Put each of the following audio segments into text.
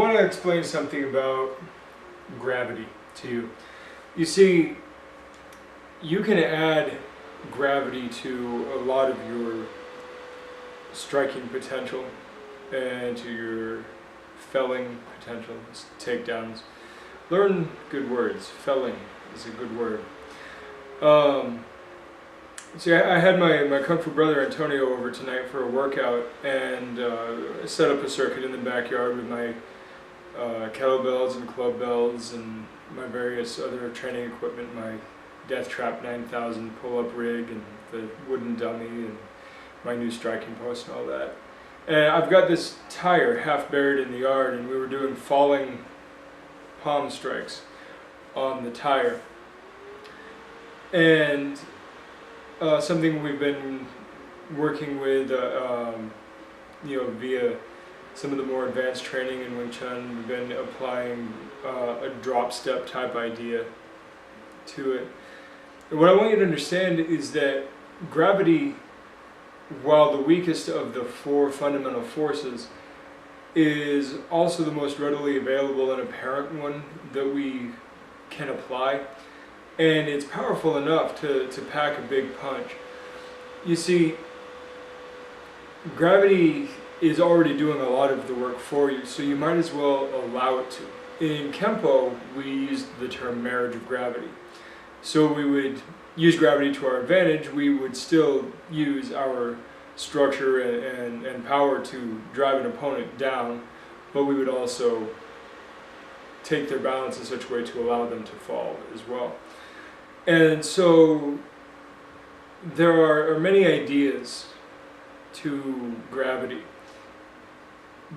want to explain something about gravity to you. You see, you can add gravity to a lot of your striking potential and to your felling potential, takedowns. Learn good words. Felling is a good word. See, I had my Kung Fu brother Antonio over tonight for a workout, and set up a circuit in the backyard with my kettlebells and club bells and my various other training equipment, my Death Trap 9000 pull-up rig and the wooden dummy and my new striking post and all that. And I've got this tire half buried in the yard, and we were doing falling palm strikes on the tire. And something we've been working with, via some of the more advanced training in Wing Chun, we've been applying a drop step type idea to it. And what I want you to understand is that gravity, while the weakest of the four fundamental forces, is also the most readily available and apparent one that we can apply. And it's powerful enough to pack a big punch. You see, gravity is already doing a lot of the work for you, so you might as well allow it to. In Kempo, we used the term marriage of gravity. So we would use gravity to our advantage. We would still use our structure and power to drive an opponent down, but we would also take their balance in such a way to allow them to fall as well. And so there are many ideas to gravity,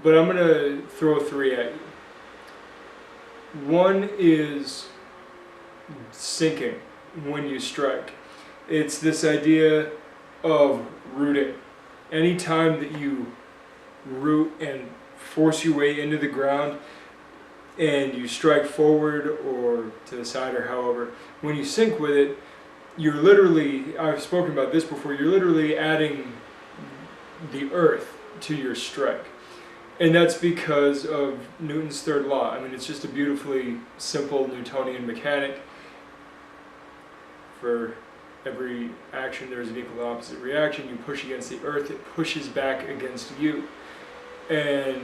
but I'm going to throw three at you. One is sinking when you strike. It's this idea of rooting. Anytime that you root and force your way into the ground and you strike forward or to the side or however, when you sink with it, you're literally, I've spoken about this before, you're literally adding the earth to your strike. And that's because of Newton's third law. I mean, it's just a beautifully simple Newtonian mechanic. For every action, there's an equal and opposite reaction. You push against the earth, it pushes back against you. And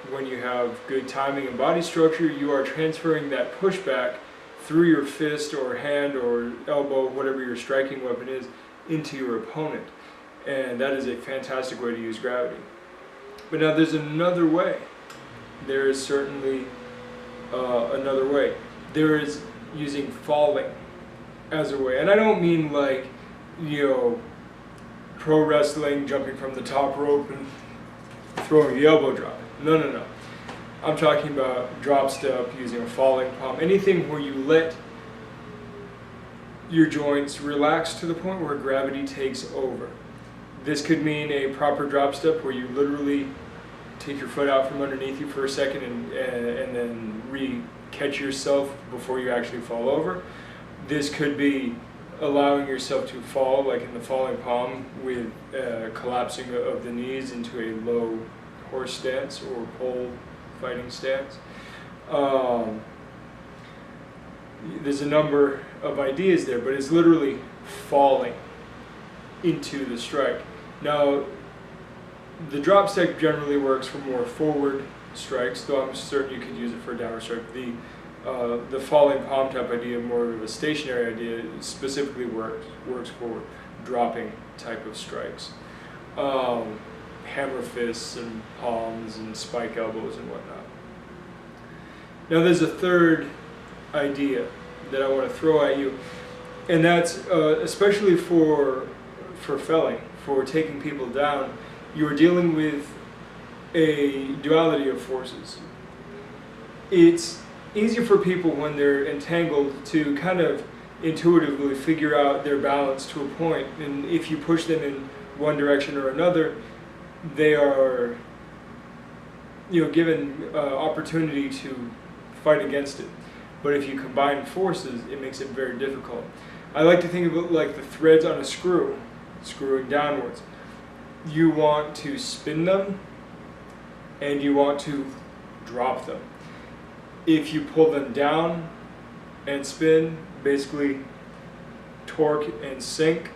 when you have good timing and body structure, you are transferring that pushback through your fist or hand or elbow, whatever your striking weapon is, into your opponent. And that is a fantastic way to use gravity. But now there's another way. There is certainly another way. There is using falling as a way. And I don't mean like, pro wrestling, jumping from the top rope and throwing the elbow drop. No. I'm talking about drop step, using a falling palm. Anything where you let your joints relax to the point where gravity takes over. This could mean a proper drop step where you literally take your foot out from underneath you for a second and then re-catch yourself before you actually fall over. This could be allowing yourself to fall, like in the falling palm, with collapsing of the knees into a low horse stance or pole fighting stance. There's a number of ideas there, but it's literally falling into the strike. Now, the drop step generally works for more forward strikes, though I'm certain you could use it for a downward strike. The falling palm type idea, more of a stationary idea, specifically works for dropping type of strikes. Hammer fists and palms and spike elbows and whatnot. Now there's a third idea that I want to throw at you, and that's especially for felling, for taking people down. You are dealing with a duality of forces. It's easier for people when they're entangled to kind of intuitively figure out their balance to a point, and if you push them in one direction or another, they are given opportunity to fight against it. But if you combine forces, it makes it very difficult. I like to think of it like the threads on a screw, screwing downwards. You want to spin them and you want to drop them. if you pull them down and spin, basically torque and sink,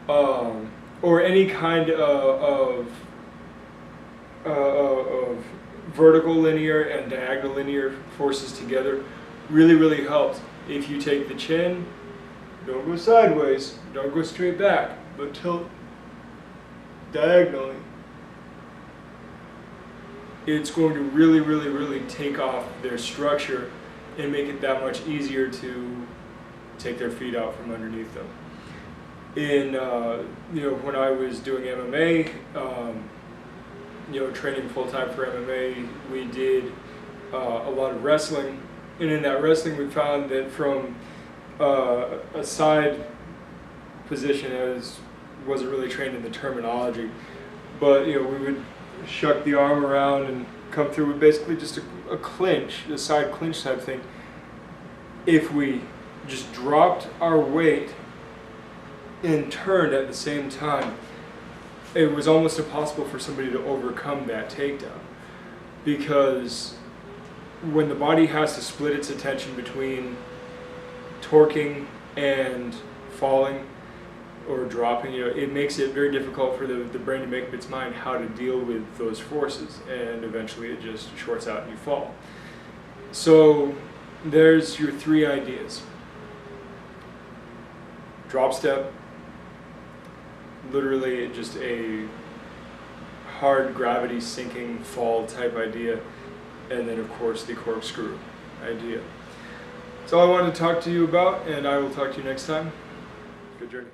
or any kind of vertical linear and diagonal linear forces together, really helps. If you take the chin, don't go sideways, don't go straight back, but tilt diagonally, it's going to really take off their structure and make it that much easier to take their feet out from underneath them. In when I was doing MMA, training full-time for MMA, we did a lot of wrestling, and in that wrestling we found that from a side position, as wasn't really trained in the terminology, but we would shuck the arm around and come through with basically just a clinch, a side clinch type thing. If we just dropped our weight and turned at the same time, it was almost impossible for somebody to overcome that takedown, because when the body has to split its attention between torquing and falling or dropping, it makes it very difficult for the brain to make up its mind how to deal with those forces, and eventually it just shorts out and you fall. So there's your three ideas. Drop step, literally just a hard gravity sinking fall type idea, and then of course the corkscrew idea. That's all I wanted to talk to you about, and I will talk to you next time. Good journey.